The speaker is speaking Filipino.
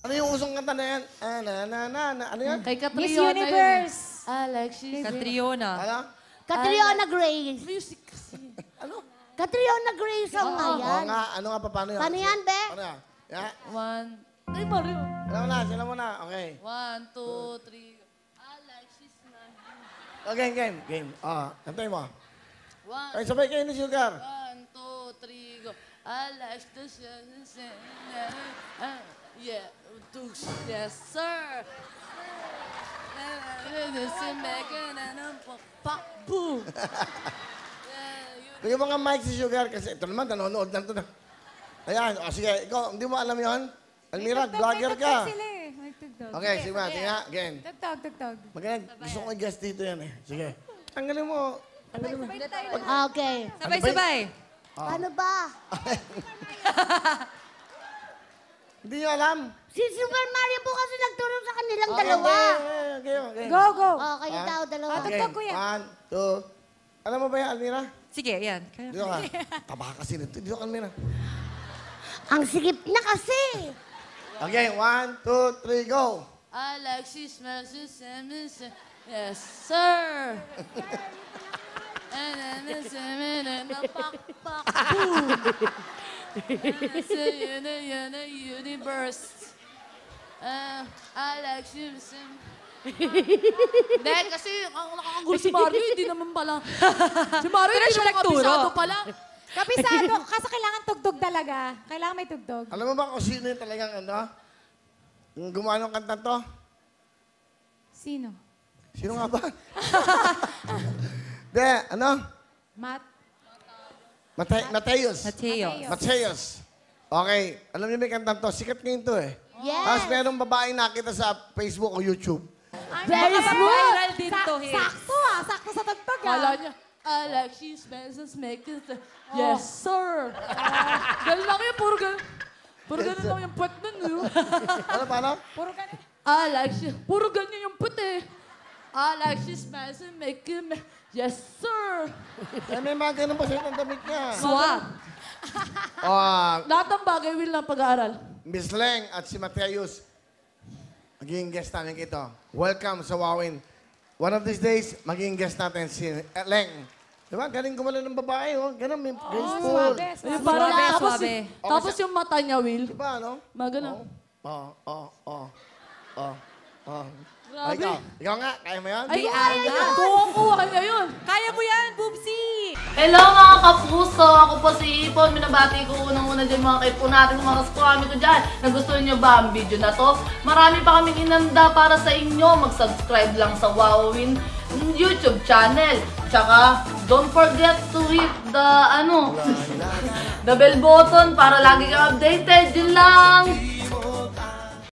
Ano yung usong kanta na yan? Ano yan? Kay Catriona. Miss Universe. Alexis. Catriona. Ano? Catriona Grace. Music kasi. Ano? Catriona Grace ang nga Oo yan. nga, ano nga pa, paano yan? Paano yan, be? Paano yan? Yeah. One. Ay, Mario. Sila muna. Okay. 1, 2, 3. Alexis na. Okay, game. Kantay mo. 1, Ay, sabay kayo ni Sugar. 1, 2, 3, go. Alexis. Yeah. Yes, sir. Boom. Bigyan mo nga mic si Sugar kasi ito naman, nanonood lang ito na. Ayan, sige, ikaw, hindi mo alam yon? Almira, vlogger ka. Sila eh. Magtugtog. Okay, sige ba, sige nga, again. Tugtog. Maganda, gusto ko i-guest dito yan eh. Sige. Tanggalin mo. Okay. Sabay-sabay. Paano ba? Hindi nyo alam. Si Super Mario po kasi nagturo sa kanilang dalawa. Okay. Go. Kayo daw, dalawa. Tugtog ko yan. 1, 2. Alam mo ba yan, Almira? Sige, yan. Dito ka. Taba kasi nito. Dito ka, Almira. Ang sikip na kasi. Okay, 1, 2, 3, go. Alexis, yes, sir. Universe. Alexis. Hindi, kasi nakakagulo si Mario, hindi naman pala. Si Mario, hindi naman kabisado pala. Kabisado. Kasi kailangan tugtog talaga. Kailangan may tugtog. Alam mo ba kung sino yung talagang ano? Yung gumawa ng kanta to? Sino? Sino nga ba? De, ano? Mateus. Mateus. Okay. Alam niyo ba yung kantang to? Sikat ngayon to eh. Yes. Tapos merong babae nakita sa Facebook o YouTube. Very smooth. Viral din to, eh. Sakto sakto sa tugtog Kala niya, Alexis, Mrs. Make it. Yes, sir. Ganun lang yun, puro ganun. Puro ganun lang yung puwet nun. Paano? Puro ganun. Alexis, puro ganyan yung puwet eh. Alexis, Mrs. Make it. Yes, sir. Eh, may mga ganun pa sa'yo ng damit niya. Swak. Lahat ng bagay, will ng pag-aaral. Miss Leng at si Mateus, magiging guest namin ito. Welcome sa Wawin. One of these days, magiging guest natin si Leng. Diba? Galing gumalo ng babae, oh. Ganun, may graceful. Yung parang tapos, Suabe. tapos yung mata niya, Will. Diba, ano? Magano. Ay, Grabe. ikaw nga, kaya mo yan? Ay, kuha niya yun. Kaya mo yan, Boobsy! Hello mga kapuso! Ako po si Ipon. Minabati ko unang-una dyan mga kaipo natin, mga kaskwami ko dyan. Nagustuhan nyo ba ang video na to? Marami pa kaming inanda para sa inyo. Mag-subscribe lang sa Wowin YouTube channel. Tsaka, don't forget to hit the, the bell button para lagi kang updated. Yun lang!